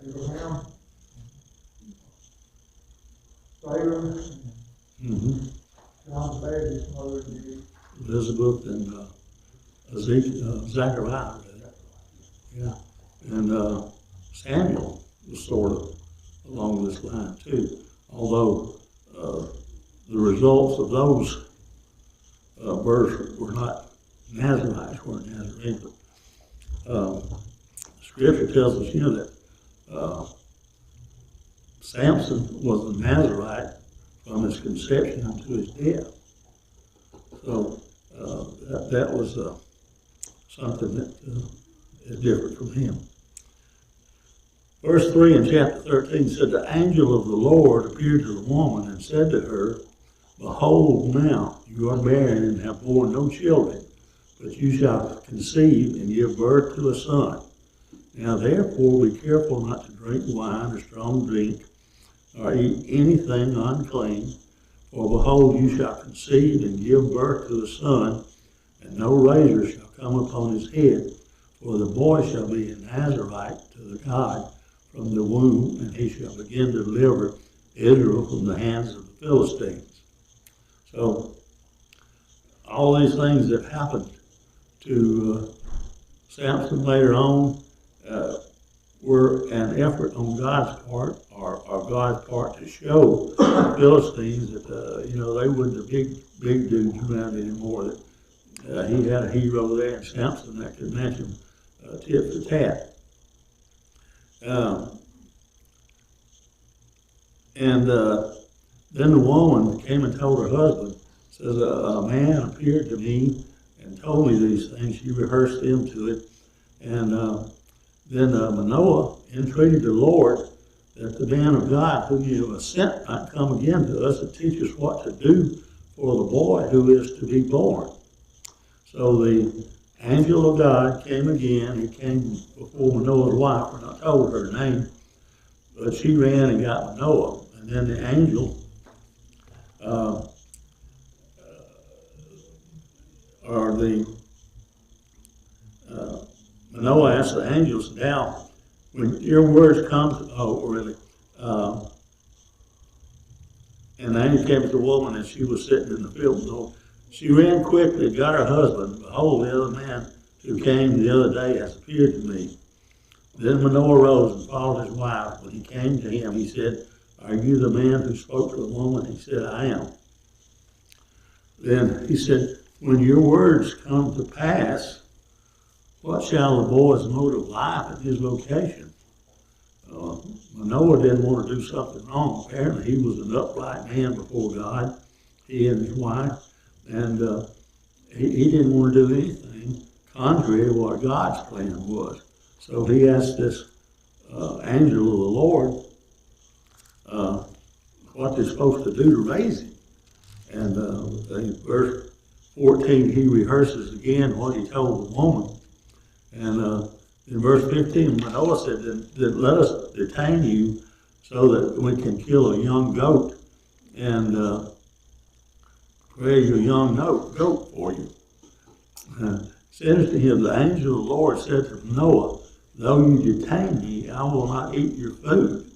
Abraham, Sarah, John the Baptist's mother, Elizabeth and Ezekiel, Zachariah, yeah, and Samuel was sort of along this line too. Although the results of those births were not Nazarites, weren't Nazarenes, but Scripture tells us, that Samson was a Nazarite from his conception unto his death. So that was something that is different from him. Verse 3 in chapter 13 said, the angel of the Lord appeared to the woman and said to her, behold, now you are barren and have borne no children, but you shall conceive and give birth to a son. Now therefore be careful not to drink wine or strong drink, or eat anything unclean, for behold, you shall conceive and give birth to a son, and no razor shall come upon his head, for the boy shall be a Nazarite to the God from the womb, and he shall begin to deliver Israel from the hands of the Philistines. So, all these things that happened to Samson later on were an effort on God's part, or God's part, to show the Philistines that they weren't the big dudes around anymore. That he had a hero there in Samson that could match him tit for tat. Then the woman came and told her husband, says, a man appeared to me and told me these things. She rehearsed them to it. And then Manoah entreated the Lord that the man of God whom you have sent might come again to us and teach us what to do for the boy who is to be born. So the angel of God came again. He came before Manoah's wife. We're not told her name, but she ran and got Manoah. And then the angel, Manoah asked the angels, now, when your words come, and the angel came to the woman and she was sitting in the field. So she ran quickly and got her husband. Behold, the other man who came the other day has appeared to me. Then Manoah rose and followed his wife. When he came to him, he said, are you the man who spoke to the woman? He said, I am. Then he said, when your words come to pass, what shall the boy's mode of life and his vocation? Manoah didn't want to do something wrong. Apparently he was an upright man before God, he and his wife, and he didn't want to do anything contrary to what God's plan was. So he asked this angel of the Lord what they're supposed to do to raise him. And in verse 14, he rehearses again what he told the woman. And in verse 15, Manoah said, then let us detain you so that we can kill a young goat and raise a young goat for you. Says to him, the angel of the Lord said to Manoah, though you detain me, I will not eat your food.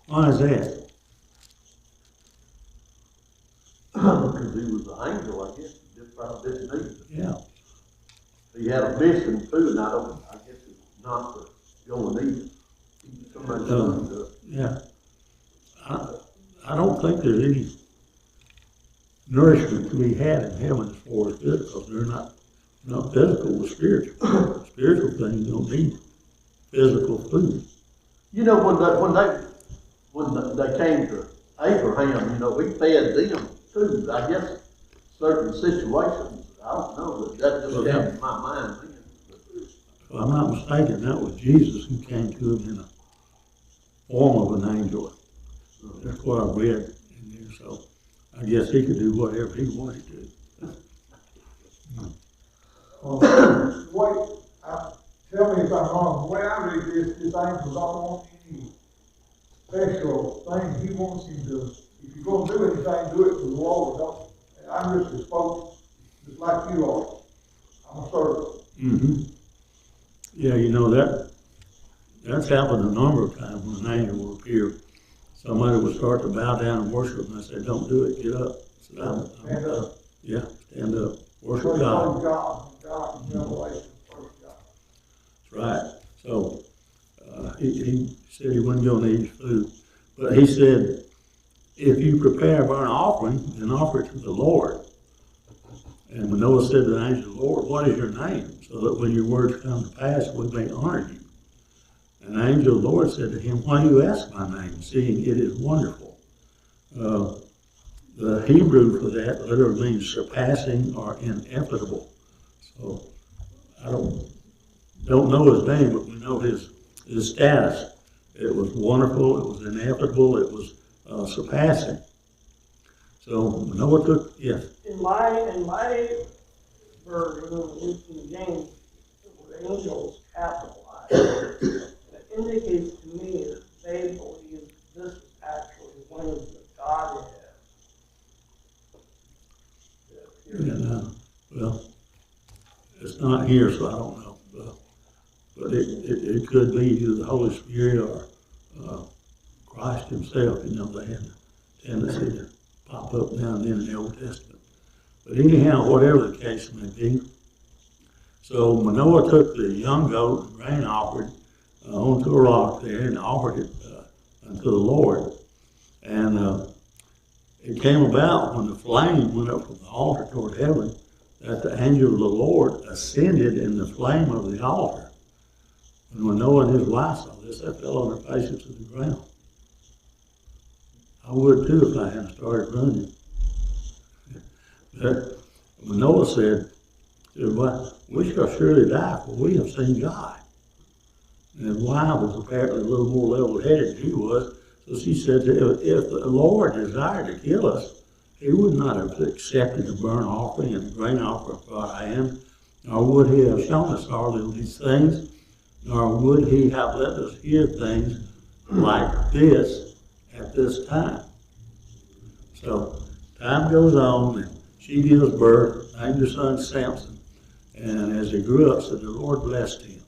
Why is that? Because he was the angel, I guess. He just probably didn't need it. Yeah. He had a mission too, and I guess it's not to go and eat it. Somebody's going to. Yeah. I don't think there's any nourishment to be had in heaven as far as physical. They're not physical, but spiritual. Spiritual things don't need physical food. You know, when they came to Abraham, he fed them too. I guess certain situations, I don't know, that just came to my mind then. If I'm not mistaken, that was Jesus who came to him in the form of an angel. That's what I read in there. So I guess he could do whatever he wanted to. Tell me if I'm wrong. The way I read this angel don't want any special thing. He wants him to, if you're going to do anything, do it for the Lord. Don't. I'm just a spokesman, just like you are. I'm a servant. Mm-hmm. Yeah, That's happened a number of times when an angel will appear. Somebody will start to bow down and worship, and I say, "Don't do it, get up." I said, Stand up. Yeah, stand up, worship Praise God. God, revelation, praise God. That's right. So, he said he wasn't gonna eat his food, but he said, if you prepare a burnt offering, then offer it to the Lord. And Manoah said to the angel of the Lord, "What is your name? So that when your words come to pass, we may honor you." And the angel of the Lord said to him, "Why do you ask my name, seeing it is wonderful?" The Hebrew for that literally means surpassing or ineffable. So I don't know his name, but we know his status. It was wonderful, it was ineffable, it was surpassing. So Manoah took, yes. In my version, the New King James, the angels capitalized. It indicates to me that they believe this is actually one of the Godhead. And, well, it's not here, so I don't know. But it could be either the Holy Spirit or Christ himself. You know, they had a tendency to pop up now and then in the Old Testament. But anyhow, whatever the case may be, so Manoah took the young goat and grain offering onto a rock there and offered it unto the Lord. And it came about when the flame went up from the altar toward heaven that the angel of the Lord ascended in the flame of the altar. And when Manoah and his wife saw this, they fell on their faces to the ground. I would too if I hadn't started running. But Manoah said, "Well, we shall surely die, for we have seen God." And his wife was apparently a little more level-headed than he was. So she said, if the Lord desired to kill us, he would not have accepted the burnt offering and the grain offering for our hand, nor would he have shown us all of these things, nor would he have let us hear things like this at this time. So time goes on, and she gives birth, named her son Samson, and as he grew up, said the Lord blessed him.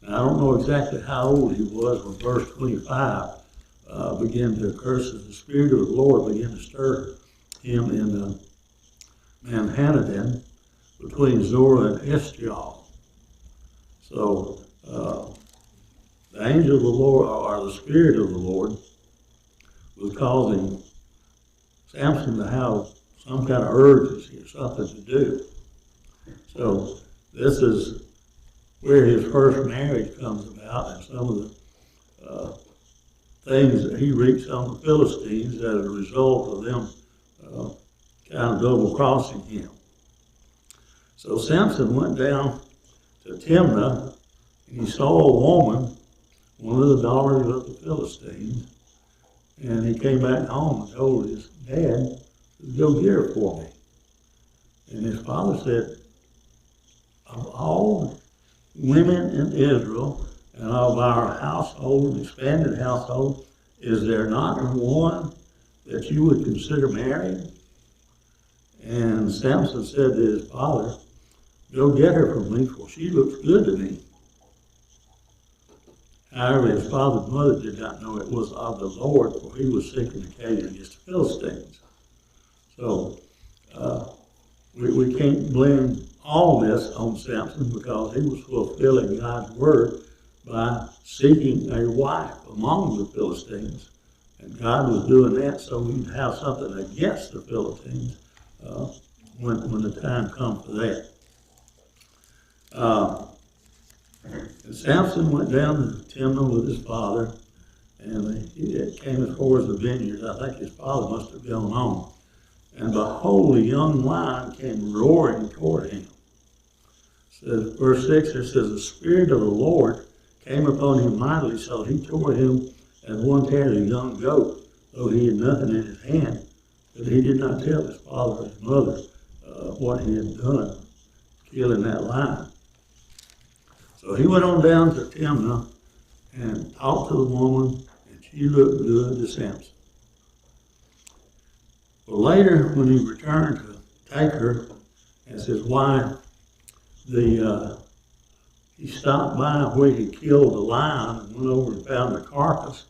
Now, I don't know exactly how old he was when verse 25 began to occur, as the Spirit of the Lord began to stir him in Manhattan between Zorah and Eshtaol. So the angel of the Lord, or the Spirit of the Lord, was causing Samson to have some kind of urgency or something to do. So this is where his first marriage comes about, and some of the things that he reaped on the Philistines as a result of them kind of double-crossing him. So Samson went down to Timnah, and he saw a woman, one of the daughters of the Philistines, and he came back home and told his dad, "Go get her for me." And his father said, "Of all women in Israel and of our household, expanded household, is there not one that you would consider married?" And Samson said to his father, "Go get her for me, for she looks good to me." However, his father's mother did not know it was of the Lord, for he was seeking occasion against the Philistines. So we can't blame all this on Samson, because he was fulfilling God's word by seeking a wife among the Philistines. And God was doing that so he'd have something against the Philistines when the time comes for that. And Samson went down to Timnah with his father, and he came as far as the vineyards. I think his father must have gone on. And behold, a young lion came roaring toward him. Says, verse 6, it says, the Spirit of the Lord came upon him mightily, so he tore him as one tears a young goat, though he had nothing in his hand. But he did not tell his father or his mother what he had done, killing that lion. So he went on down to Timnah and talked to the woman, and she looked good to Samson. Well, later, when he returned to take her as his wife, he he stopped by where he killed the lion and went over and found the carcass.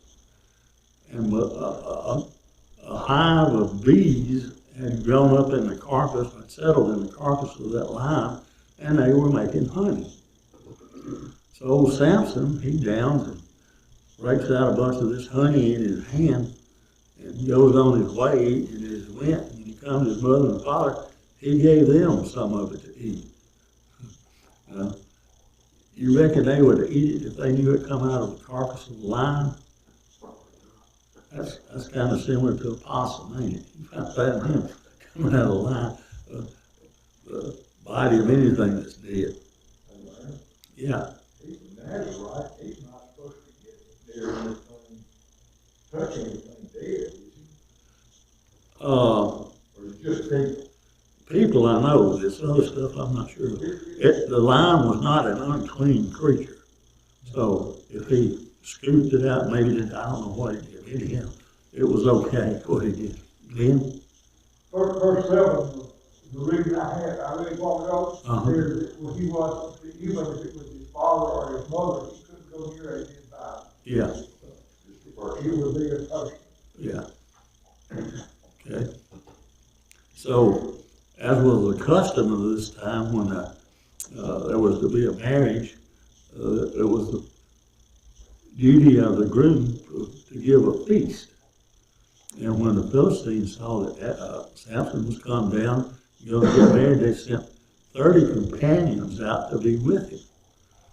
And a hive of bees had grown up in the carcass, had settled in the carcass of that lion, and they were making honey. So old Samson, he downs and breaks out a bunch of this honey in his hand and goes on his way. And as he went, when he comes to his mother and father, he gave them some of it to eat. You reckon they would eat it if they knew it come out of the carcass of the lion? That's kind of similar to a possum, ain't it? You find that him coming out of the lion, the body of anything that's dead. Yeah. He's a Nazarite, he's not supposed to get near anything, touch anything dead, is he? Or is it just people? People I know, this other stuff I'm not sure. The lion was not an unclean creature. So if he scooped it out, maybe did, I don't know what he did. Anyhow, it was okay what he did. Then? Verse 7, the reason I really want to know is that when he was, even if it was his father or his mother, he couldn't go near a dead body. Yeah. He would be a person. Yeah. Okay. So, as was the custom of this time when there was to be a marriage, it was the duty of the groom to give a feast. And when the Philistines saw that Samson was come down, going to get married, they sent 30 companions out to be with him.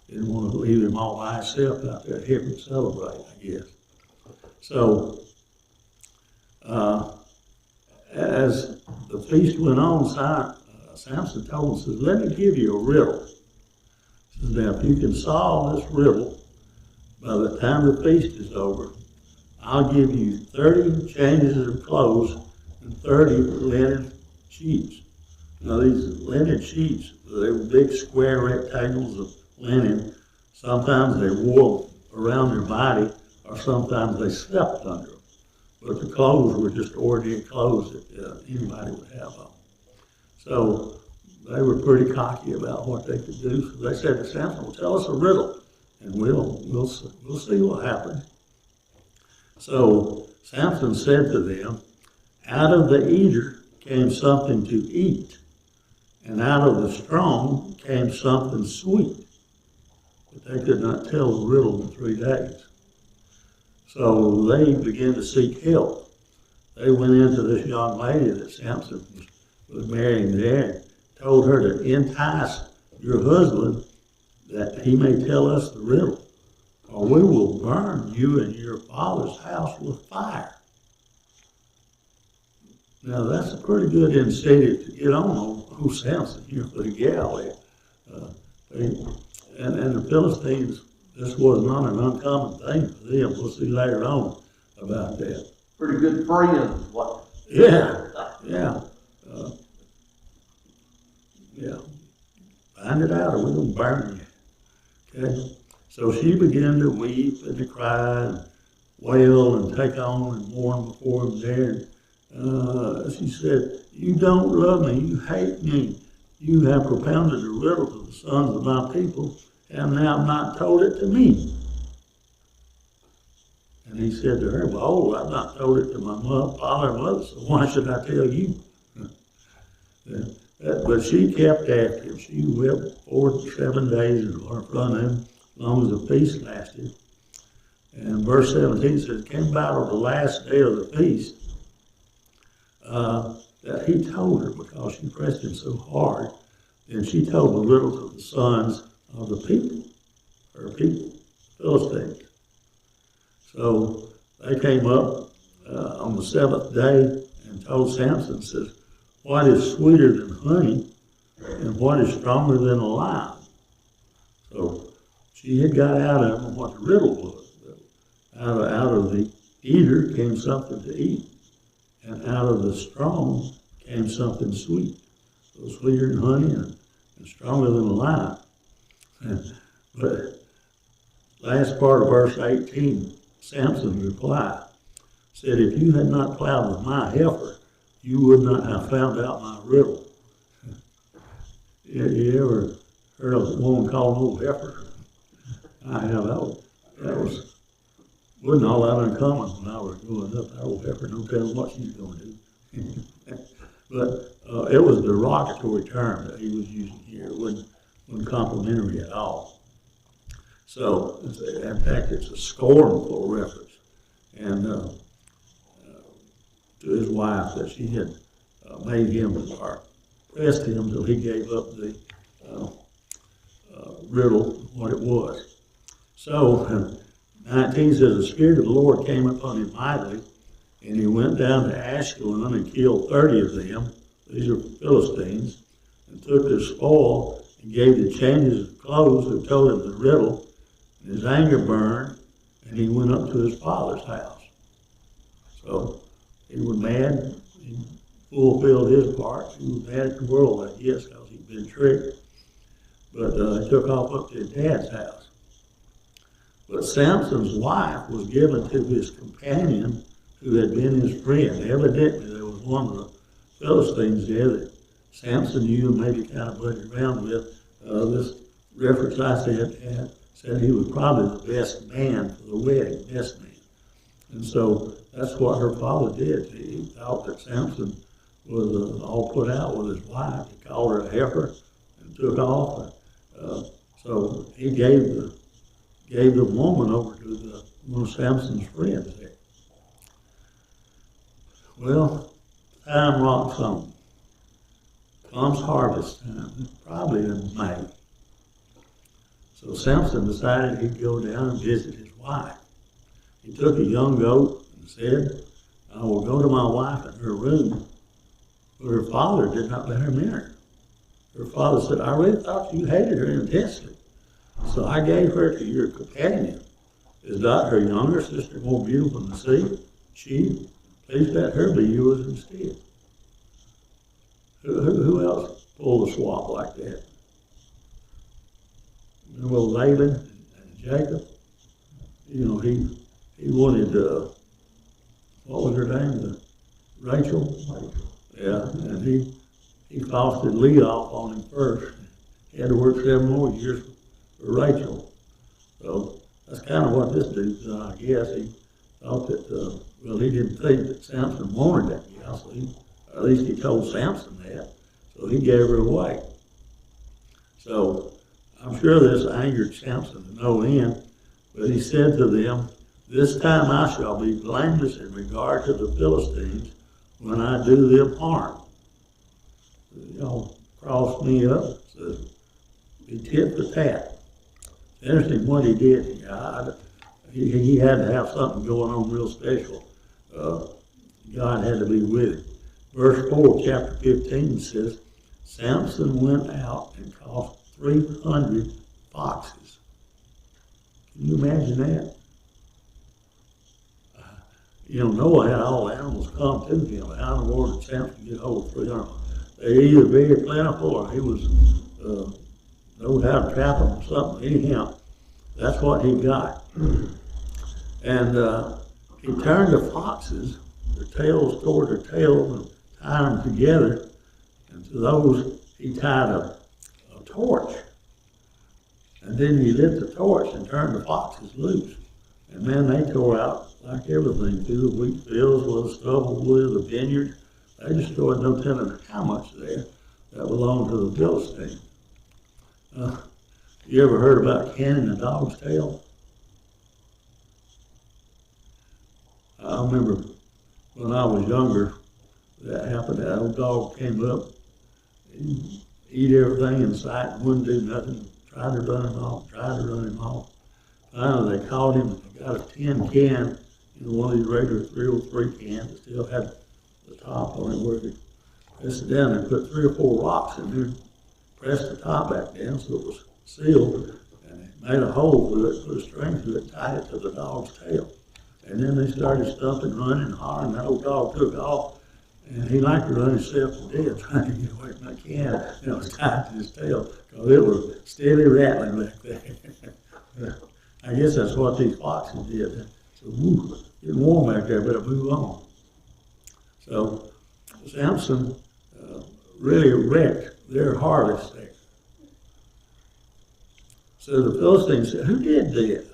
Didn't want to leave him all by himself out there here to celebrate, I guess. So, as the feast went on, Samson told him, says, let me give you a riddle. He says, now if you can solve this riddle by the time the feast is over, I'll give you 30 changes of clothes and 30 linen sheets. Now these linen sheets, they were big square rectangles of linen. Sometimes they wore around their body, or sometimes they slept under them. But the clothes were just ordinary clothes that anybody would have on. So they were pretty cocky about what they could do. So they said to Samson, well, tell us a riddle, and we'll see what happens. So Samson said to them, out of the eater came something to eat, and out of the strong came something sweet. But they could not tell the riddle in 3 days. So they began to seek help. They went into this young lady that Samson was marrying there and told her to entice your husband that he may tell us the riddle, or we will burn you and your father's house with fire. Now that's a pretty good incentive to get on old Samson here for the gal there. And the Philistines, this was not an uncommon thing for them. We'll see later on about that. Pretty good friends, what? Yeah. Find it out or we're going to burn you. Okay? So she began to weep and to cry and wail and take on and mourn before him there. She said, you don't love me, you hate me. You have propounded a riddle to the sons of my people, and now not told it to me. And he said to her, well, I've not told it to my father and mother, so why should I tell you? But she kept after him. She wept 4 to 7 days in front of him, as long as the feast lasted. And verse 17 says, it came about on the last day of the feast that he told her, because she pressed him so hard, and she told the riddle to the sons of the people, her people, Philistines. So they came up on the 7th day and told Samson, says, what is sweeter than honey and what is stronger than a lion? So she had got out of him what the riddle was. Out of the eater came something to eat, and out of the strong came something sweet. So sweeter than honey and stronger than a lion. But last part of verse 18, Samson replied, said, if you had not plowed with my heifer, you would not have found out my riddle. You ever heard of a woman called an old heifer? I have, wasn't all that uncommon when I was growing up. That old heifer, no telling what she's gonna do. But, it was a derogatory term that he was using here. It wasn't complimentary at all. So, in fact, it's a scornful reference. And, to his wife, that she had made him, or pressed him till he gave up the riddle, what it was. So, 19 says, the Spirit of the Lord came upon him mightily, and he went down to Ashkelon and killed 30 of them. These are Philistines, and took their spoil and gave the changes of clothes who told him the riddle. And his anger burned, and he went up to his father's house. So he was mad. He fulfilled his part. He was mad at the world, I guess, because he'd been tricked. But he took off up to his dad's house. But Samson's wife was given to his companion who had been his friend. Evidently, there was one of the Philistines there that Samson knew and maybe kind of buddied around with. This reference I said he was probably the best man for the wedding, best man. And so that's what her father did. He thought that Samson was all put out with his wife. He called her a heifer and took off. So he gave the woman over to one of Samson's friends there. Well, time rocks on. Comes harvest time, probably in May. So Samson decided he'd go down and visit his wife. He took a young goat and said, I will go to my wife in her room. But her father did not let her enter. Her father said, I really thought you hated her intensely. So I gave her to your companion. Is not her younger sister more beautiful than the sea? Please let her be yours instead. Who else pulled a swap like that? Remember Laban and Jacob? You know, he wanted, what was her name? Rachel? Yeah, and he fostered Leah off on him first. He had to work 7 more years for Rachel. So that's kind of what this dude's done, I guess. He thought that, he didn't think that Samson wanted that gal, so at least he told Samson that, so he gave her away. So I'm sure this angered Samson to no end, but he said to them, this time I shall be blameless in regard to the Philistines when I do them harm. Y'all cross me up, so be tit for tat. Interesting what he did. He had to have something going on real special. God had to be with him. Verse 4, chapter 15 says, Samson went out and caught 300 foxes. Can you imagine that? Noah had all the animals come to him. How in the world did Samson get hold of 300? They're either very plentiful or he was know how to trap them or something. Anyhow, that's what he got. And he turned the foxes, their tails toward their tails, and tied them together. And to those, he tied a torch. And then he lit the torch and turned the foxes loose. And man, they tore out like everything through the wheat fields, with the stubble, with the vineyard. They destroyed no telling how much there that belonged to the Philistines. You ever heard about canning a dog's tail? I remember when I was younger, that happened. That old dog came up, he'd eat everything in sight and wouldn't do nothing. Tried to run him off. Finally, they caught him and got a tin can, one of these regular 303 cans that still had the top on it where they pressed it down and put 3 or 4 rocks in there, pressed the top back down so it was sealed, and they made a hole through it, put a string through it, tied it to the dog's tail. And then they started stumping, running, hollering. That old dog took off, and he liked to run himself to death, trying to get away from that can. It was tied to his tail, because it was steady rattling back there. I guess that's what these foxes did. So, getting warm back there, better move on. So, Samson really wrecked their harvest there. So the Philistines said, who did this?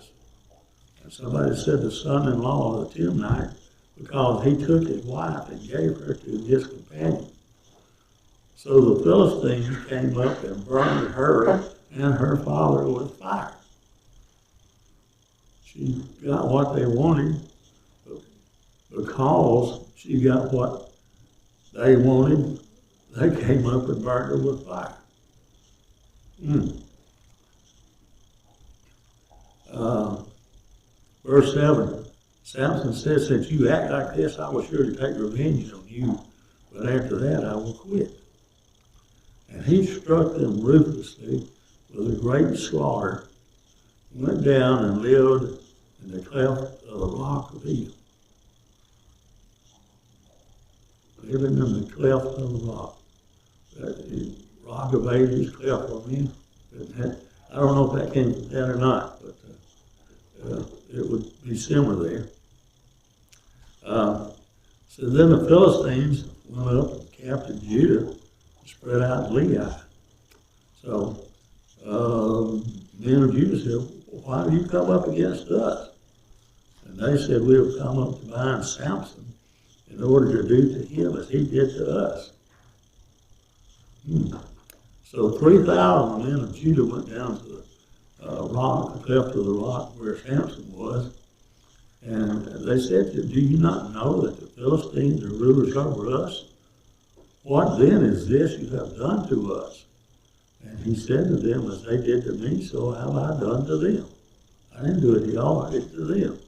And somebody said the son-in-law of the Timnite, because he took his wife and gave her to his companion. So the Philistines came up and burned her and her father with fire. She got what they wanted because she got what they wanted. They came up and burned her with fire. Verse 7, Samson says, since you act like this, I will surely take revenge on you, but after that I will quit. And he struck them ruthlessly with a great slaughter, went down and lived in the cleft of the rock of Elah. Living in the cleft of the rock. That rock of ages, cleft of me. I don't know if that came from that or not, but it would be similar there. So then the Philistines went up and captured Judah and spread out Lehi. So men of Judah said, why do you come up against us? And they said, we have come up to bind Samson in order to do to him as he did to us. So 3,000 men of Judah went down to the rock, the cleft of the rock where Samson was. And they said to him, do you not know that the Philistines are rulers over us? What then is this you have done to us? And he said to them, as they did to me, so have I done to them. I didn't do it to y'all, I did it to them.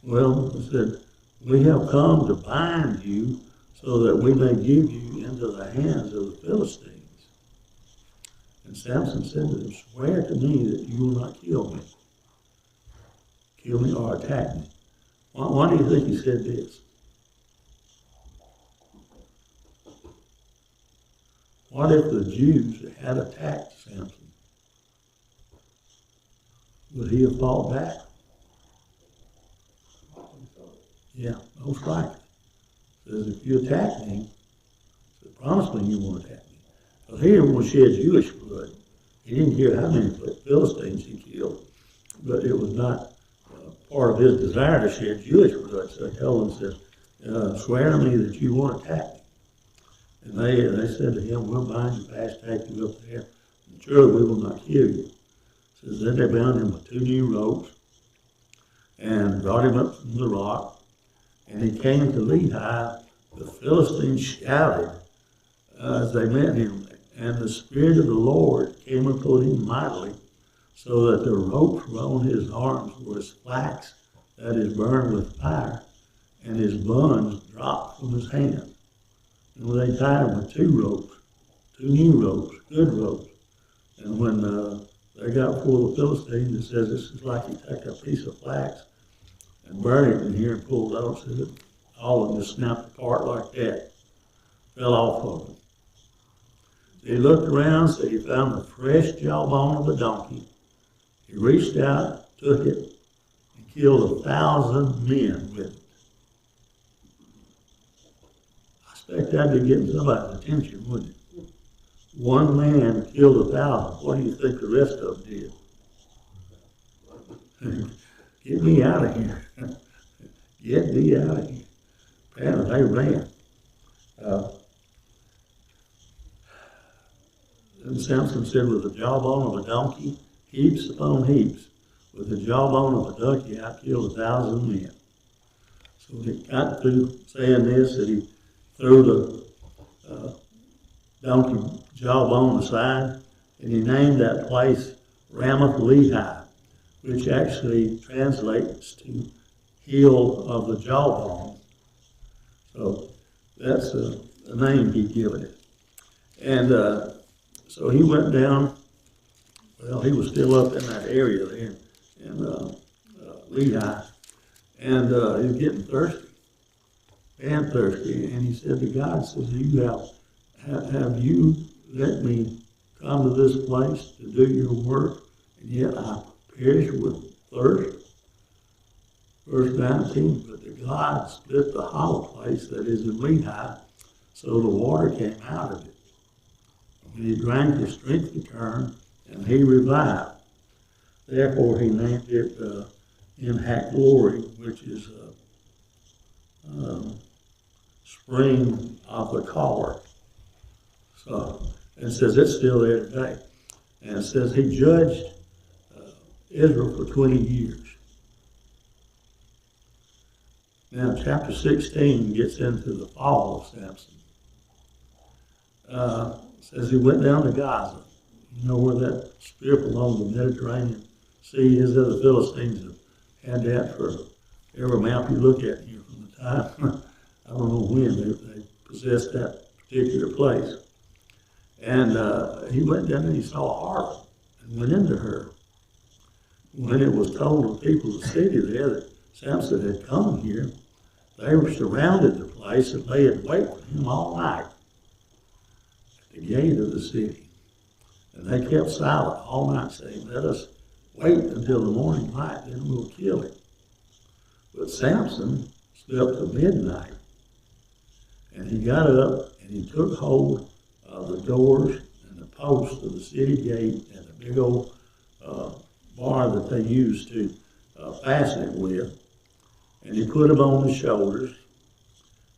Well, he said, we have come to bind you so that we may give you into the hands of the Philistines. And Samson said to them, swear to me that you will not kill me. Kill me or attack me. Why do you think he said this? What if the Jews had attacked Samson? Would he have fought back? Yeah, most likely. Says if you attack me, so promise me you won't attack me. Because he didn't want to shed Jewish blood. He didn't care how many Philistines he killed, but it was not part of his desire to shed Jewish blood. So Helen says, swear to me that you won't attack me. And they said to him, we'll bind you fast, take you up there, and surely we will not kill you. Says then they bound him with 2 new ropes and brought him up from the rock. And he came to Lehi. The Philistines shouted as they met him, and the Spirit of the Lord came upon him mightily, so that the ropes around his arms were as flax that is burned with fire, and his buns dropped from his hand. And they tied him with 2 ropes, 2 new ropes, good ropes. And when they got before the Philistines, it says this is like he took a piece of flax and burned it in here and pulled it out, so that all of them just snapped apart like that, fell off of him. He looked around, so he found the fresh jawbone of a donkey. He reached out, took it, and killed 1,000 men with it. I expect that'd be getting somebody's attention, wouldn't it? One man killed 1,000. What do you think the rest of them did? Get me out of here. Get me out of here. Apparently they ran. Then Samson said, with the jawbone of a donkey, heaps upon heaps. With the jawbone of a donkey, I killed 1,000 men. So he got through saying this, that he threw the donkey jawbone aside, and he named that place Ramoth Lehi, which actually translates to heel of the jawbone. So that's the name he'd given it. And so he went down. Well, he was still up in that area there in Lehi, and he was getting thirsty, and thirsty. And he said to God, says, have you let me come to this place to do your work, and yet I perish with thirst? Verse 19, but the God split the hollow place that is in Lehi, so the water came out of it. When he drank, his strength returned, and he revived. Therefore, he named it En-hakkore, which is spring of the collar. So, and it says it's still there today. And it says he judged Israel for 20 years. Now, chapter 16 gets into the fall of Samson. It says he went down to Gaza. You know where that strip along the Mediterranean Sea is? There the Philistines have had that for every map you look at here from the time. I don't know when they possessed that particular place. And he went down and he saw a harlot and went into her. When it was told the people of the city there that Samson had come here, they were surrounded the place and they had waited for him all night at the gate of the city. And they kept silent all night, saying, "Let us wait until the morning light, then we'll kill him." But Samson slept till midnight. And he got up and he took hold of the doors and the posts of the city gate and the big old bar that they used to fasten it with. And he put him on his shoulders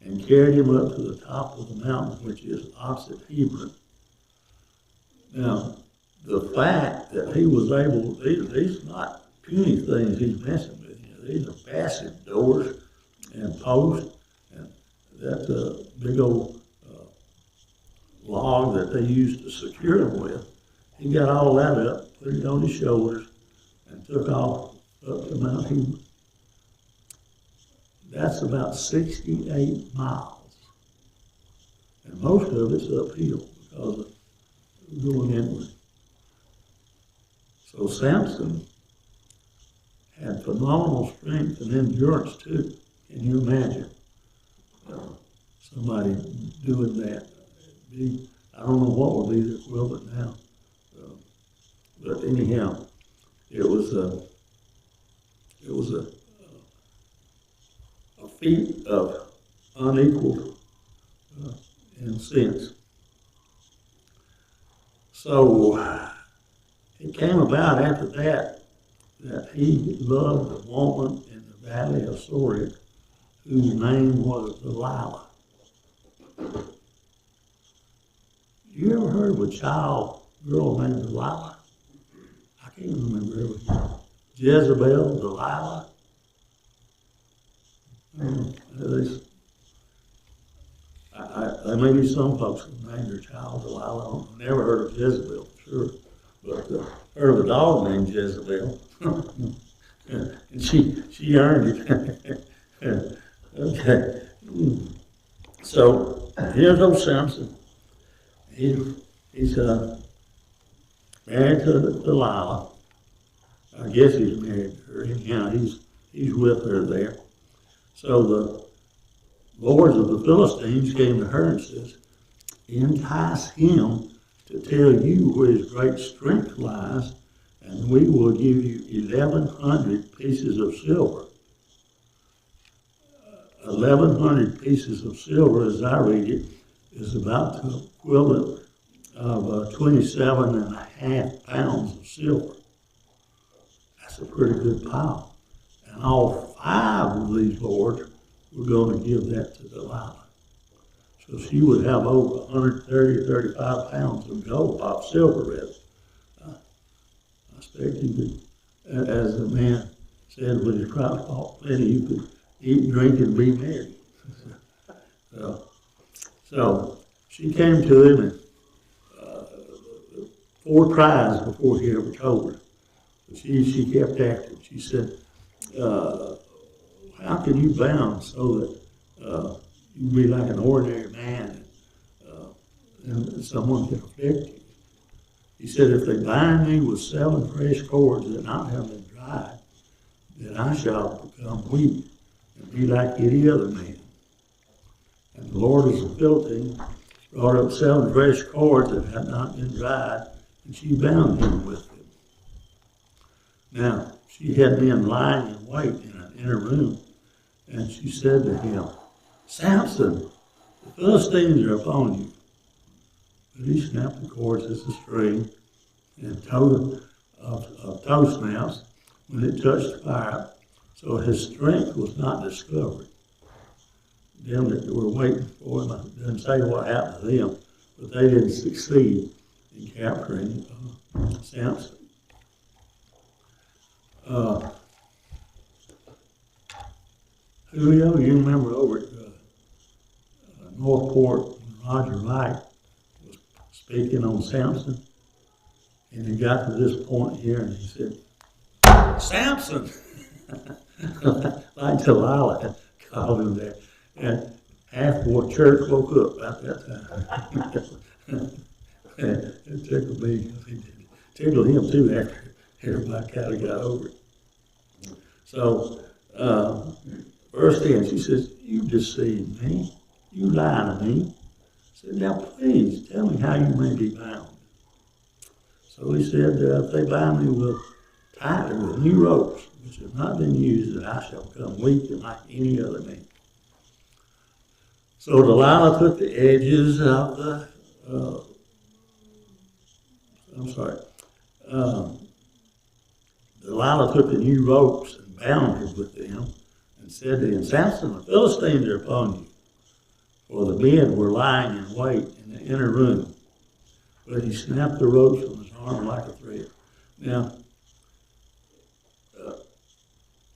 and carried him up to the top of the mountain, which is opposite Hebron. Now, the fact that he was able, these are not puny things he's messing with. You know, these are massive doors and posts, and that big old log that they used to secure him with. He got all that up, put it on his shoulders, and took off up to Mount Hebron. That's about 68 miles. And most of it's uphill because of going inward. So Samson had phenomenal strength and endurance too. Can you imagine somebody doing that? I don't know what would be the equivalent now. But anyhow, it was a feat of unequaled in sense. So it came about after that he loved a woman in the valley of Sorek whose name was Delilah. You ever heard of a child girl named Delilah? I can't remember everything. Jezebel, Delilah. There may be some folks who named their child Delilah. I've never heard of Jezebel, for sure. But heard of a dog named Jezebel. And she earned it. Okay. So here's old Samson. He's married to Delilah. I guess he's married to her. Anyhow, he's with her there. So the lords of the Philistines came to her and says, "Entice him to tell you where his great strength lies, and we will give you 1,100 pieces of silver." 1,100 pieces of silver, as I read it, is about the equivalent of 27.5 pounds of silver. That's a pretty good pile. And all 5 of these lords were going to give that to Delilah. So she would have over 130 or 35 pounds of gold, of silver, rather. I expect you could, as the man said, when his crops bought plenty, you could eat, drink, and be merry. So she came to him and 4 tries before he ever told her. But she kept after him. She said, "How can you bound so that you be like an ordinary man and someone can afflict you?" He said, "If they bind me with 7 fresh cords that not have been dried, then I shall become weak and be like any other man." And the Lord of the Philistines brought up 7 fresh cords that had not been dried, and she bound him with them. Now, she had men lying in wait in an inner room, and she said to him, "Samson, the Philistines are upon you." But he snapped the cords as a string and of toe snaps when it touched fire, so his strength was not discovered. Them that were waiting for him, it doesn't say what happened to them, but they didn't succeed in capturing Samson. Julio, you remember over at Northport when Roger Wright was speaking on Samson, and he got to this point here and he said, Samson! Like Delilah had called him there. And half the church woke up about that time. It tickled me. It tickled him too after everybody kind of got over it. So, verse 10, she says, you deceived me. You lied to me. I said, now please tell me how you may be bound. So he said, if they bind me tightly with new ropes, which have not been used, that I shall become weak and like any other man. So Delilah took the edges of the, Delilah took the new ropes and bound him with them and said to him, Samson, the Philistines are upon you. For the men were lying in wait in the inner room. But he snapped the ropes from his arm like a thread. Now,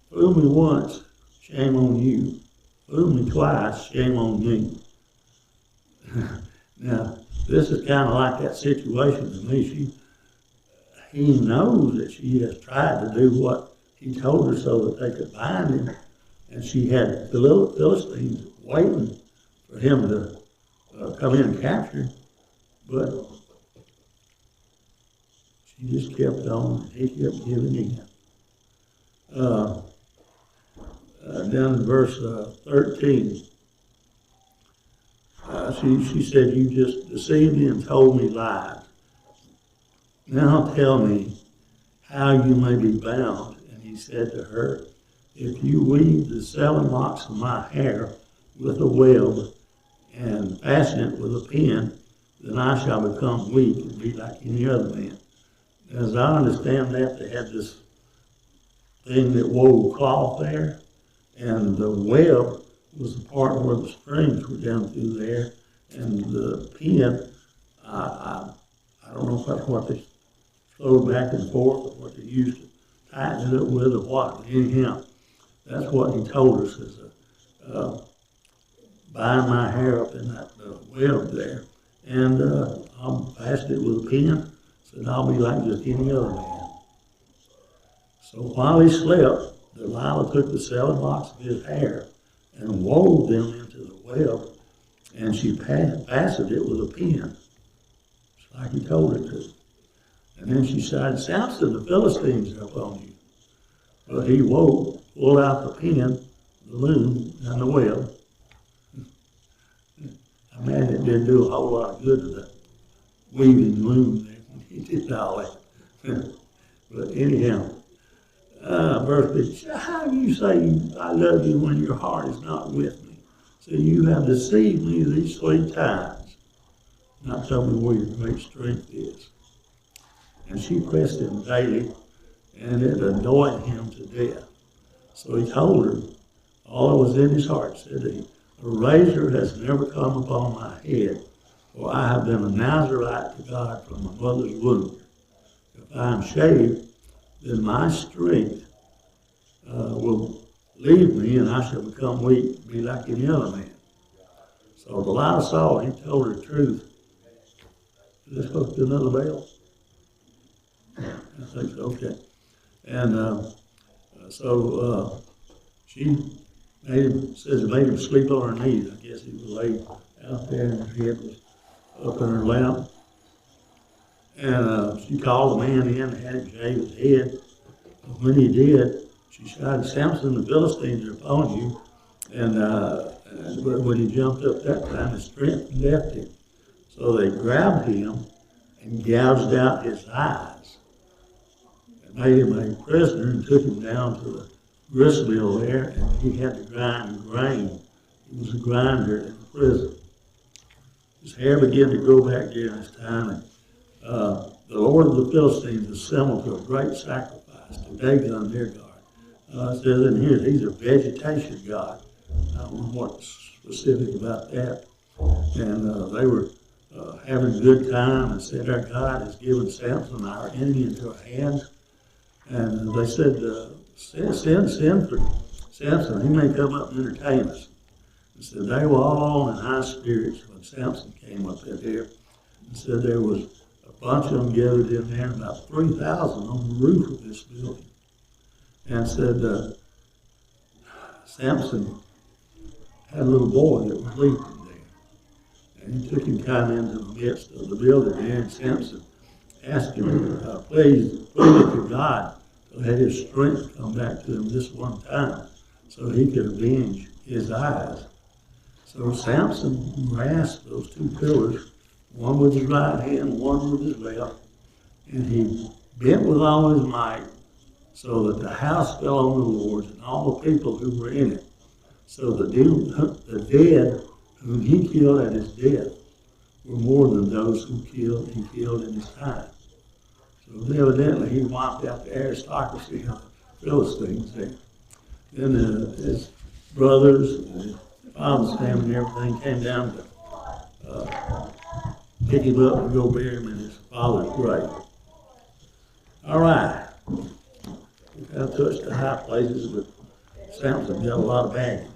fool me once, shame on you. Fool me twice, shame on me. Now, this is kind of like that situation to me. He knows that she has tried to do what he told her so that they could bind him. And she had the little Philistines waiting for him to come in and capture him. But she just kept on, and he kept giving in. Down in verse 13, she said, you just deceived me and told me lies. Now tell me how you may be bound. And he said to her, if you weave the 7 locks of my hair with a web and fasten it with a pin, then I shall become weak and be like any other man. As I understand that, they had this thing that wove cloth there, and the web was the part where the strings were down through there, and the pin, I don't know if that's what they flowed back and forth or what they used to tighten it up with or what, but anyhow, that's what he told us is bind my hair up in that web there, and I'll fasten it with a pin, so that I'll be like just any other man. So while he slept, Delilah took the 7 locks of his hair and wove them into the web, and she fastened it with a pin, just like he told her to. And then she said, Samson, the Philistines are upon you. But he woke, pulled out the pin, the loom, and the web. I imagine it didn't do a whole lot of good to the weaving loom there when he did all that. But anyhow, verse 6, how do you say I love you when your heart is not with me? So you have deceived me these 3 times. Not tell me where your great strength is. And she pressed him daily, and it annoyed him to death. So he told her all that was in his heart, said he, a razor has never come upon my head, for I have been a Nazarite to God from my mother's womb. If I am shaved, then my strength will leave me, and I shall become weak, be like any other man. So Delilah saw, he told her the truth. Is this supposed to be another bell? I think so, okay. And so she made him sleep on her knees. I guess he was laid out there and his head was up in her lap. And she called the man in and had him shave his head. And when he did, she shouted, Samson, the Philistines are upon you. And when he jumped up that time, his strength left him. So they grabbed him and gouged out his eyes and made him a prisoner and took him down to the grist mill there, and he had to grind grain. He was a grinder in the prison. His hair began to grow back during this time, and the Lord of the Philistines assembled to a great sacrifice to Dagon their God. It says in here, these are vegetation God. I don't know what's specific about that. And they were having a good time and said, our God has given Samson, our enemy, into our hands. And they said, send for Samson, he may come up and entertain us. And said they were all in high spirits when Samson came up in here. And said there was a bunch of them gathered in there, about 3,000 on the roof of this building. And said Samson had a little boy that was leaping there. And he took him kind of into the midst of the building there, and Samson asked him, pleaded to God to let his strength come back to him this one time so he could avenge his eyes. So Samson grasped those two pillars, one with his right hand, one with his left, and he bent with all his might so that the house fell on the lords and all the people who were in it. So the dead whom he killed at his death were more than those who he killed in his time. So evidently he wiped out the aristocracy of the Philistines there. Then his brothers and his father's family and everything came down to pick him up and go bury him in his father's grave. All right. We kind of touched the high places, but Samson got a lot of baggage.